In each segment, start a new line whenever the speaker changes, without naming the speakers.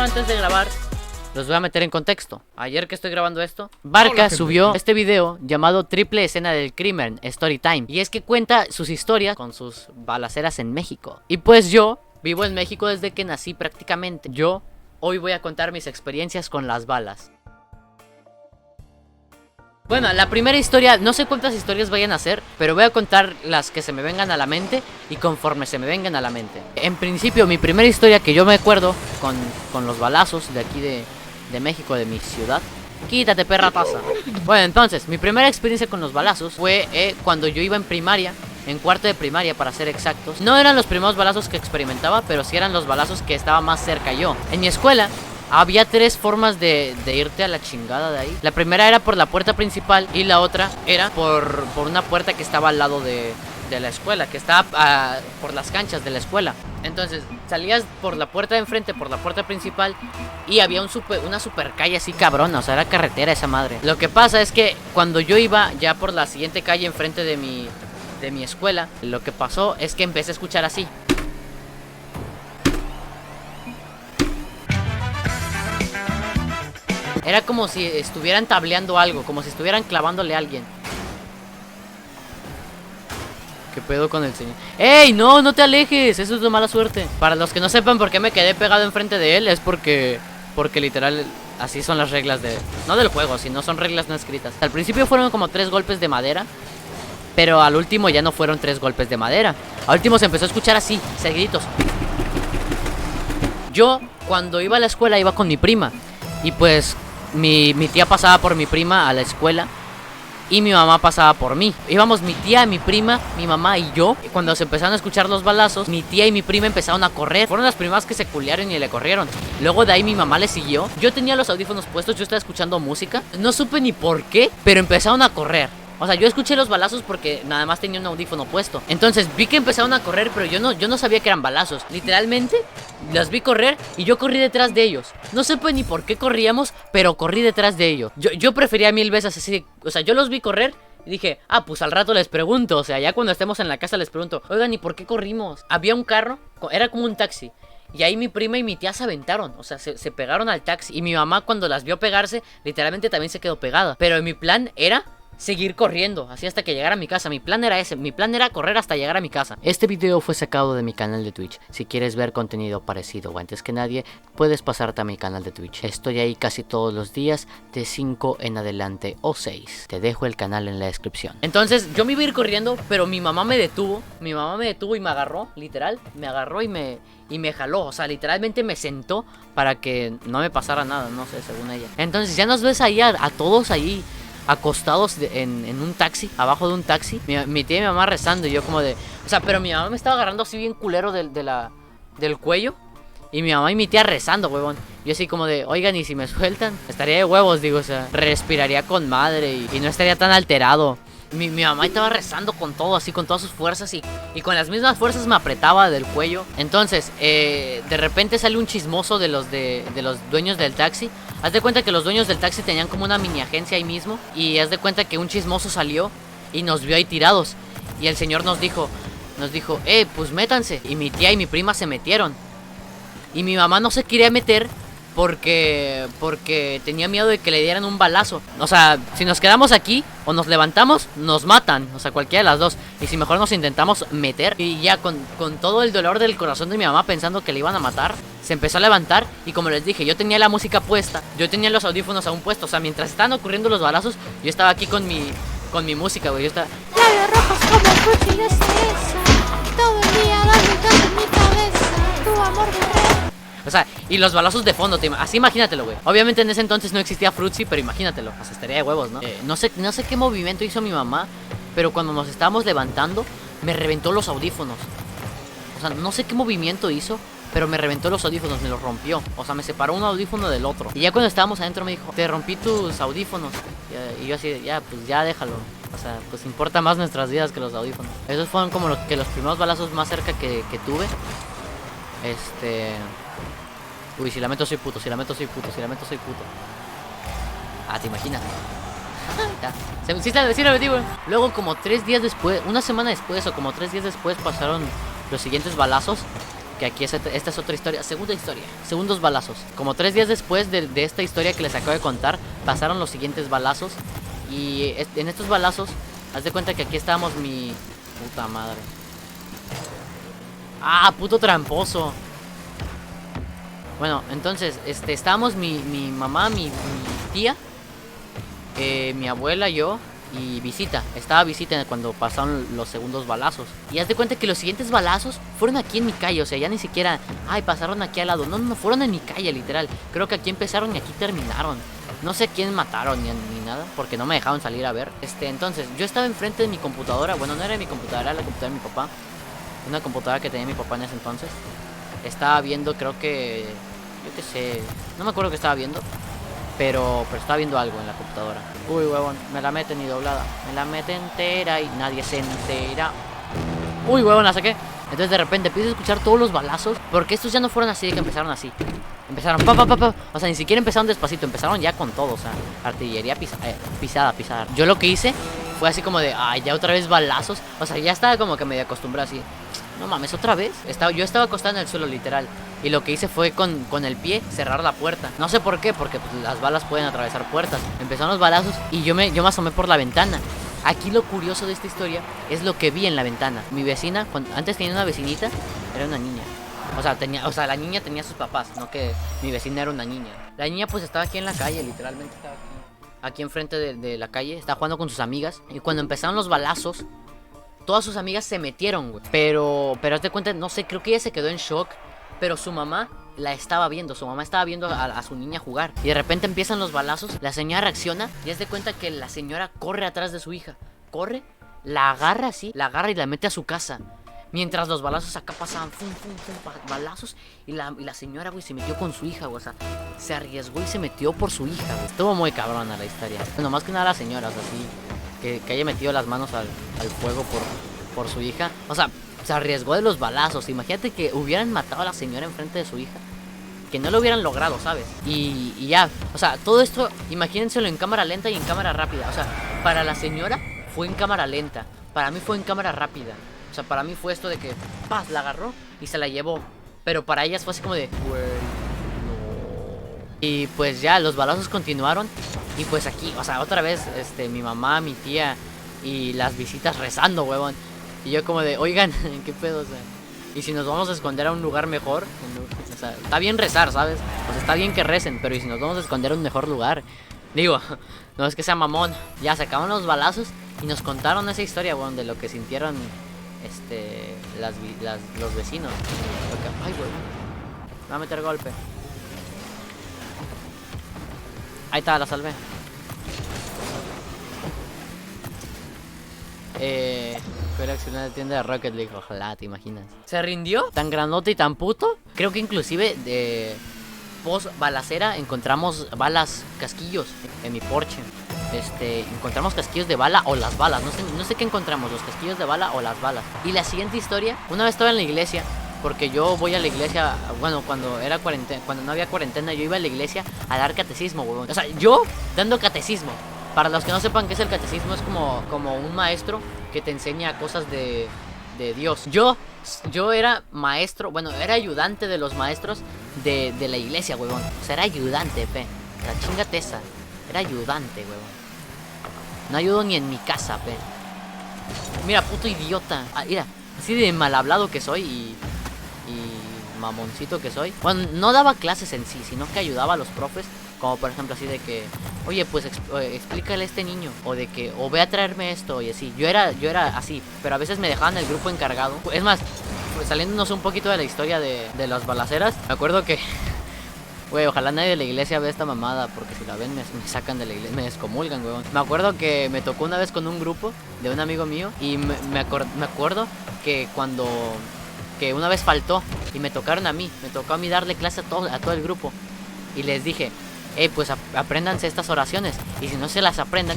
antes de grabar, los voy a meter en contexto. Ayer que estoy grabando esto, Barca subió este video llamado Triple Escena del Crimen, Storytime. Y es que cuenta sus historias con sus balaceras en México. Y pues yo vivo en México desde que nací prácticamente. Yo hoy voy a contar mis experiencias con las balas. Bueno, la primera historia, no sé cuántas historias vayan a ser, pero voy a contar las que se me vengan a la mente y conforme se me vengan a la mente. En principio, mi primera historia que yo me acuerdo con los balazos de aquí de México, de mi ciudad. Quítate, perra taza. Bueno, entonces, mi primera experiencia con los balazos fue cuando yo iba en primaria, en cuarto de primaria para ser exactos. No eran los primeros balazos que experimentaba, pero sí eran los balazos que estaba más cerca yo. En mi escuela había tres formas de irte a la chingada de ahí. La primera era por la puerta principal y la otra era por una puerta que estaba al lado de la escuela, que estaba por las canchas de la escuela. Entonces salías por la puerta de enfrente, por la puerta principal, y había una super calle así cabrona, o sea, era carretera esa madre. Lo que pasa es que cuando yo iba ya por la siguiente calle enfrente de mi escuela, lo que pasó es que empecé a escuchar así. Era como si estuvieran tableando algo, como si estuvieran clavándole a alguien. ¿Qué pedo con el señor? ¡Ey! No, no te alejes, eso es de mala suerte. Para los que no sepan por qué me quedé pegado enfrente de él, es porque literal así son las reglas no del juego, sino son reglas no escritas. Al principio fueron como 3 golpes de madera, pero al último ya no fueron 3 golpes de madera. Al último se empezó a escuchar así, seguiditos. Yo, cuando iba a la escuela, iba con mi prima. Y pues mi tía pasaba por mi prima a la escuela y mi mamá pasaba por mí. Íbamos mi tía, mi prima, mi mamá y yo. Y cuando se empezaron a escuchar los balazos, mi tía y mi prima empezaron a correr. Fueron las primeras que se culiaron y le corrieron. Luego de ahí mi mamá le siguió. Yo tenía los audífonos puestos, yo estaba escuchando música. No supe ni por qué, pero empezaron a correr. O sea, yo escuché los balazos porque nada más tenía un audífono puesto. Entonces vi que empezaron a correr, pero yo no sabía que eran balazos. Literalmente las vi correr y yo corrí detrás de ellos. No sé pues ni por qué corríamos, pero corrí detrás de ellos. Yo prefería 1000 veces así. O sea, yo los vi correr y dije, pues al rato les pregunto. O sea, ya cuando estemos en la casa les pregunto, oigan, ¿y por qué corrimos? Había un carro, era como un taxi. Y ahí mi prima y mi tía se aventaron, o sea, se pegaron al taxi. Y mi mamá cuando las vio pegarse, literalmente también se quedó pegada. Pero mi plan era seguir corriendo, así hasta que llegara a mi casa. Mi plan era ese, mi plan era correr hasta llegar a mi casa. Este video fue sacado de mi canal de Twitch. Si quieres ver contenido parecido o antes que nadie, puedes pasarte a mi canal de Twitch. Estoy ahí casi todos los días, de 5 en adelante o 6. Te dejo el canal en la descripción. Entonces yo me iba a ir corriendo, pero mi mamá me detuvo. Mi mamá me detuvo y me agarró, literal. Me agarró y me jaló, o sea, literalmente me sentó para que no me pasara nada, no sé, según ella. Entonces ya nos ves ahí a todos ahí acostados en un taxi, abajo de un taxi. Mi tía y mi mamá rezando y yo como de... O sea, pero mi mamá me estaba agarrando así bien culero del cuello. Y mi mamá y mi tía rezando, huevón. Yo así como de, oigan, y si me sueltan, estaría de huevos, digo, o sea, respiraría con madre y no estaría tan alterado. Mi mamá estaba rezando con todo, así, con todas sus fuerzas y con las mismas fuerzas me apretaba del cuello. Entonces, de repente sale un chismoso de los dueños del taxi. Haz de cuenta que los dueños del taxi tenían como una mini agencia ahí mismo. Y haz de cuenta que un chismoso salió y nos vio ahí tirados. Y el señor nos dijo, pues métanse. Y mi tía y mi prima se metieron. Y mi mamá no se quería meter porque tenía miedo de que le dieran un balazo. O sea, si nos quedamos aquí o nos levantamos, nos matan. O sea, cualquiera de las dos. Y si mejor nos intentamos meter. Y ya con todo el dolor del corazón de mi mamá pensando que le iban a matar, se empezó a levantar. Y como les dije, yo tenía la música puesta, yo tenía los audífonos aún puestos. O sea, mientras estaban ocurriendo los balazos, yo estaba aquí con mi música, güey. Yo estaba...
Labios rojos como fuchi de cereza, todo el día dando vueltas en mi cabeza, tu amor de rey.
O sea, y los balazos de fondo, así imagínatelo, güey. Obviamente en ese entonces no existía Fruitsy, pero imagínatelo. O sea, estaría de huevos, ¿no? No sé qué movimiento hizo mi mamá, pero cuando nos estábamos levantando, me reventó los audífonos. O sea, no sé qué movimiento hizo, pero me reventó los audífonos, me los rompió. O sea, me separó un audífono del otro. Y ya cuando estábamos adentro me dijo, te rompí tus audífonos. Y yo así, pues ya déjalo. O sea, pues importa más nuestras vidas que los audífonos. Esos fueron como los primeros balazos más cerca que tuve. Uy, si lamento soy puto, si lamento soy puto. ¿Te imaginas? Sí lo metí, güey. Luego como 3 días después, una semana después o como 3 días después pasaron los siguientes balazos. que aquí esta es otra historia, segunda historia, segundos balazos. Como 3 días después de esta historia que les acabo de contar, pasaron los siguientes balazos. Y en estos balazos, haz de cuenta que aquí estábamos mi... Puta madre. Ah, puto tramposo. Bueno, entonces, estábamos mi mamá, mi tía, mi abuela, yo y Visita. Estaba Visita cuando pasaron los segundos balazos. Y haz de cuenta que los siguientes balazos fueron aquí en mi calle. O sea, ya ni siquiera, ay, pasaron aquí al lado. No, no, fueron en mi calle, literal. Creo que aquí empezaron y aquí terminaron. No sé quién mataron ni nada, porque no me dejaron salir a ver. Entonces, yo estaba enfrente de mi computadora. Bueno, no era mi computadora, era la computadora de mi papá. Una computadora que tenía mi papá en ese entonces. Estaba viendo, creo que... Yo qué sé, no me acuerdo qué estaba viendo. Pero estaba viendo algo en la computadora. Uy, huevón, me la meten y doblada. Me la meten entera y nadie se entera. Uy, huevón, la saqué. Entonces de repente empiezo a escuchar todos los balazos. Porque estos ya no fueron así, de que empezaron así. Empezaron pa, pa, pa, pa. O sea, ni siquiera empezaron despacito, empezaron ya con todo. O sea, artillería pisada. Yo lo que hice fue así como de, ay, ya otra vez balazos. O sea, ya estaba como que medio acostumbrado así. No mames, ¿otra vez? Yo estaba acostado en el suelo, literal. Y lo que hice fue con el pie cerrar la puerta. No sé por qué, porque pues, las balas pueden atravesar puertas. Empezaron los balazos y yo me asomé por la ventana. Aquí lo curioso de esta historia es lo que vi en la ventana. Mi vecina, antes tenía una vecinita, era una niña. O sea, la niña tenía sus papás, no que mi vecina era una niña. La niña pues estaba aquí en la calle, literalmente estaba aquí enfrente de la calle. Estaba jugando con sus amigas. Y cuando empezaron los balazos, todas sus amigas se metieron, güey. Pero hazte cuenta, no sé, creo que ella se quedó en shock. Pero su mamá la estaba viendo. Su mamá estaba viendo a su niña jugar. Y de repente empiezan los balazos. La señora reacciona y hazte cuenta que la señora corre atrás de su hija. Corre, la agarra así, la agarra y la mete a su casa. Mientras los balazos acá pasaban, fum, fum, fum, balazos. Y la señora, güey, se metió con su hija, güey. O sea, se arriesgó y se metió por su hija, güey. Estuvo muy cabrona la historia. Bueno, más que nada la señora, o sea, sí, que haya metido las manos al fuego por su hija. O sea, se arriesgó de los balazos. Imagínate que hubieran matado a la señora enfrente de su hija. Que no lo hubieran logrado, ¿sabes? Y ya, o sea, todo esto, imagínenselo en cámara lenta y en cámara rápida. O sea, para la señora fue en cámara lenta. Para mí fue en cámara rápida. O sea, para mí fue esto de que, paz, la agarró y se la llevó. Pero para ellas fue así como de, güey, no. Y pues ya, los balazos continuaron. Y pues aquí, o sea, otra vez, mi mamá, mi tía y las visitas rezando, huevón. Y yo como de, oigan, ¿qué pedo? O sea, y si nos vamos a esconder a un lugar mejor, o sea, está bien rezar, ¿sabes? O sea, está bien que recen, pero ¿y si nos vamos a esconder a un mejor lugar? Digo, no es que sea mamón. Ya se acabaron los balazos y nos contaron esa historia, bueno, de lo que sintieron los vecinos. Porque, ay, güey, me va a meter golpe. Ahí está, la salvé. Fue reaccionar de tienda de Rocket League. Ojalá, te imaginas. ¿Se rindió? Tan grandote y tan puto. Creo que inclusive de post balacera encontramos balas, casquillos en mi Porsche. Encontramos casquillos de bala o las balas. No sé qué encontramos, los casquillos de bala o las balas. Y la siguiente historia, una vez estaba en la iglesia. Porque yo voy a la iglesia, bueno, cuando no había cuarentena, yo iba a la iglesia a dar catecismo, huevón. O sea, yo dando catecismo. Para los que no sepan qué es el catecismo, es como un maestro que te enseña cosas de Dios. Yo era maestro, bueno, era ayudante de los maestros de la iglesia, huevón. O sea, era ayudante, pe. O sea, chingate esa. Era ayudante, huevón. No ayudo ni en mi casa, pe. Mira, puto idiota. Ah, mira, así de mal hablado que soy y mamoncito que soy. Bueno, no daba clases en sí, sino que ayudaba a los profes. Como por ejemplo así de que, oye, pues explícale a este niño. O de que, o ve a traerme esto y así. Yo era así, pero a veces me dejaban el grupo encargado. Es más, pues, saliéndonos un poquito de la historia de las balaceras. Me acuerdo que, güey, ojalá nadie de la iglesia vea esta mamada. Porque si la ven me sacan de la iglesia, me descomulgan, güey. Me acuerdo que me tocó una vez con un grupo de un amigo mío. Y me acuerdo que que una vez faltó y me tocaron a mí. Me tocó a mí darle clase a todo el grupo. Y les dije, pues apréndanse estas oraciones. Y si no se las aprendan,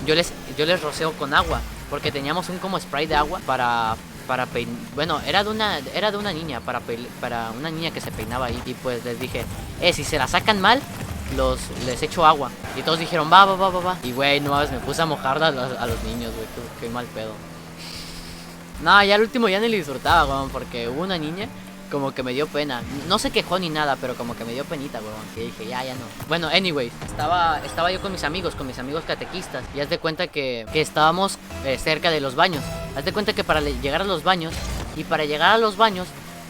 yo les roceo con agua. Porque teníamos un como spray de agua para bueno, era de una niña, para una niña que se peinaba ahí. Y pues les dije, si se la sacan mal, les echo agua. Y todos dijeron, va. Y güey, no mames, me puse a mojar a los niños, güey, qué mal pedo. No, ya al último ya ni le disfrutaba, güey, porque hubo una niña como que me dio pena. No se quejó ni nada, pero como que me dio penita, weón. Que dije, ya no. Bueno, anyways, estaba yo con mis amigos catequistas. Y haz de cuenta que estábamos cerca de los baños. Haz de cuenta que para llegar a los baños,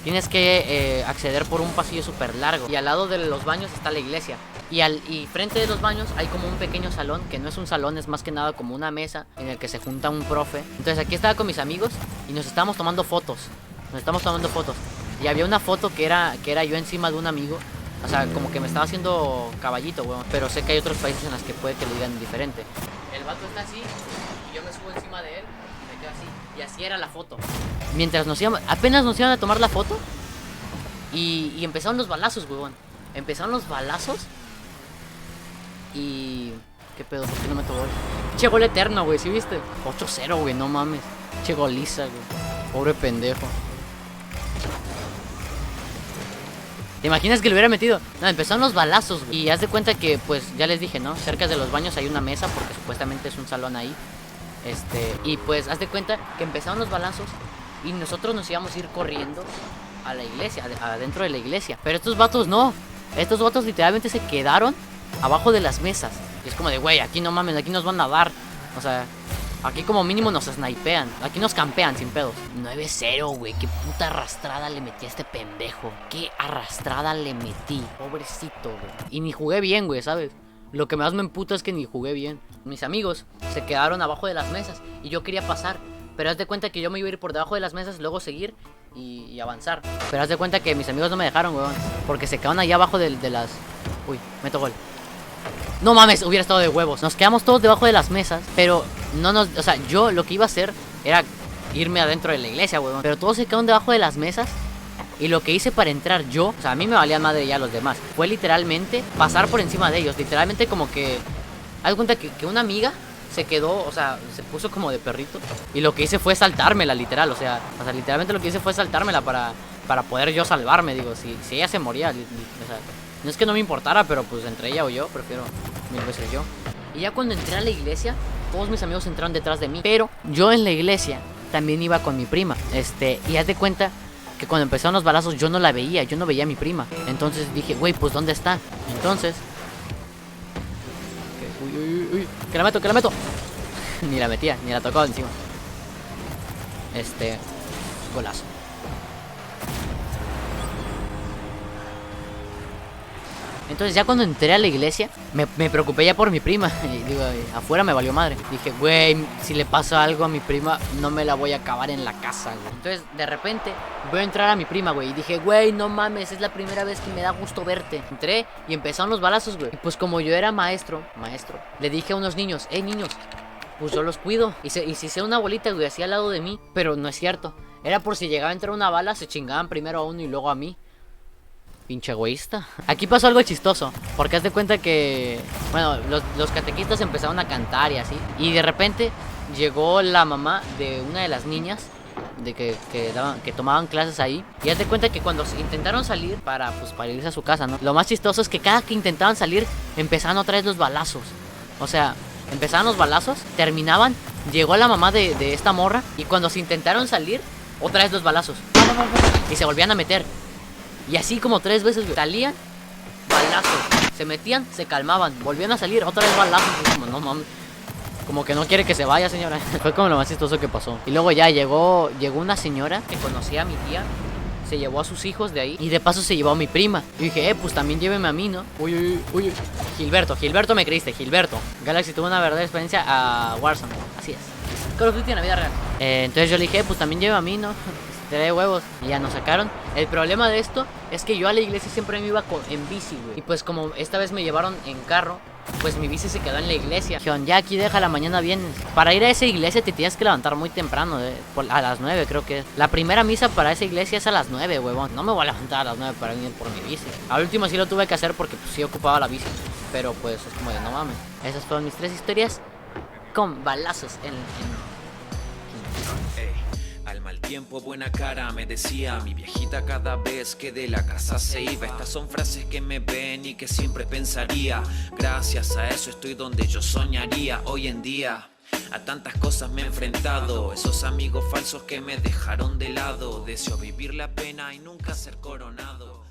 tienes que acceder por un pasillo súper largo. Y al lado de los baños está la iglesia. Y frente de los baños hay como un pequeño salón, que no es un salón, es más que nada como una mesa en el que se junta un profe. Entonces aquí estaba con mis amigos y nos estábamos tomando fotos. Y había una foto que era yo encima de un amigo. O sea, como que me estaba haciendo caballito, weón. Pero sé que hay otros países en los que puede que lo digan diferente. El vato está así y yo me subo encima de él. Me quedo así. Y así era la foto. Mientras apenas nos iban a tomar la foto. Y empezaron los balazos, weón. Y... ¿qué pedo? ¿Por qué no meto gol? Che, gol eterno, güey, ¿sí viste? 8-0, güey, no mames. Che, goliza, güey. Pobre pendejo. ¿Te imaginas que lo hubiera metido? No, empezaron los balazos, güey. Y haz de cuenta que, pues, ya les dije, ¿no? Cerca de los baños hay una mesa, porque supuestamente es un salón ahí. Y pues, haz de cuenta que empezaron los balazos y nosotros nos íbamos a ir corriendo a la iglesia, adentro de la iglesia. Pero estos vatos no. Estos vatos literalmente se quedaron abajo de las mesas. Y es como de, güey, aquí no mames, aquí nos van a dar. O sea, aquí como mínimo nos snipean. Aquí nos campean sin pedos. 9-0, güey, qué puta arrastrada le metí a este pendejo. Qué arrastrada le metí. Pobrecito, güey. Y ni jugué bien, güey, ¿sabes? Lo que más me emputa es que ni jugué bien. Mis amigos se quedaron abajo de las mesas y yo quería pasar. Pero haz de cuenta que yo me iba a ir por debajo de las mesas, luego seguir y avanzar. Pero haz de cuenta que mis amigos no me dejaron, weón. Porque se quedaron allá abajo de las... Uy, meto gol. No mames, hubiera estado de huevos. Nos quedamos todos debajo de las mesas, pero no nos... O sea, yo lo que iba a hacer era irme adentro de la iglesia, weón. Pero todos se quedaron debajo de las mesas. Y lo que hice para entrar yo, o sea, a mí me valía madre ya los demás, fue literalmente pasar por encima de ellos. Literalmente como que... Haz cuenta que una amiga se quedó, o sea, se puso como de perrito. Y lo que hice fue saltármela, literal. O sea, literalmente lo que hice fue saltármela para poder yo salvarme. Digo, si ella se moría, o sea, no es que no me importara, pero pues entre ella o yo, prefiero mil veces yo. Y ya cuando entré a la iglesia, todos mis amigos entraron detrás de mí. Pero yo en la iglesia también iba con mi prima. Y haz de cuenta que cuando empezaron los balazos yo no la veía, yo no veía a mi prima. Entonces dije, güey, pues ¿dónde está? Entonces... Uy, que la meto. Ni la metía, ni la tocaba encima. Golazo. Entonces ya cuando entré a la iglesia me preocupé ya por mi prima. Y digo, afuera me valió madre. Dije, güey, si le pasa algo a mi prima, no me la voy a acabar en la casa, güey. Entonces de repente voy a entrar a mi prima, güey. Y dije, güey, no mames, es la primera vez que me da gusto verte. Entré y empezaron los balazos, güey. Y pues como yo era maestro, le dije a unos niños, hey niños, pues yo los cuido. Y si hice una bolita, güey, así al lado de mí. Pero no es cierto. Era por si llegaba a entrar una bala, se chingaban primero a uno y luego a mí. Pinche egoísta. Aquí pasó algo chistoso, porque haz de cuenta que... Bueno, los catequistas empezaron a cantar y así. Y de repente llegó la mamá de una de las niñas que tomaban clases ahí. Y haz de cuenta que cuando intentaron salir para irse a su casa, ¿no? Lo más chistoso es que cada que intentaban salir, empezaban otra vez los balazos. O sea, empezaban los balazos, terminaban, llegó la mamá de esta morra. Y cuando se intentaron salir, otra vez los balazos. Y se volvían a meter. Y así como 3 veces, güey. Salían, balazos. Se metían, se calmaban. Volvían a salir, otra vez balazos. Como, no mames. Como que no quiere que se vaya, señora. Fue como lo más chistoso que pasó. Y luego ya llegó una señora que conocía a mi tía. Se llevó a sus hijos de ahí. Y de paso se llevó a mi prima. Y dije, pues también lléveme a mí, ¿no? Uy. Gilberto me creíste, Gilberto. Galaxy tuvo una verdadera experiencia a Warzone. Así es. Call of Duty en la vida real. Entonces yo le dije, pues también lléveme a mí, ¿no? Te de huevos. Y ya nos sacaron. El problema de esto es que yo a la iglesia siempre me iba en bici, güey. Y pues como esta vez me llevaron en carro, pues mi bici se quedó en la iglesia. Dijeron, ya aquí déjala, mañana vienes. Para ir a esa iglesia te tienes que levantar muy temprano, a las 9 creo que es. La primera misa para esa iglesia es a las 9, huevón. No me voy a levantar a las 9 para venir por mi bici. Al último sí lo tuve que hacer porque pues, sí ocupaba la bici. Pero pues es como de no mames. Esas fueron mis 3 historias con balazos en
Al mal tiempo, buena cara, me decía mi viejita cada vez que de la casa se iba. Estas son frases que me ven y que siempre pensaría. Gracias a eso estoy donde yo soñaría hoy en día. A tantas cosas me he enfrentado, esos amigos falsos que me dejaron de lado. Deseo vivir la pena y nunca ser coronado.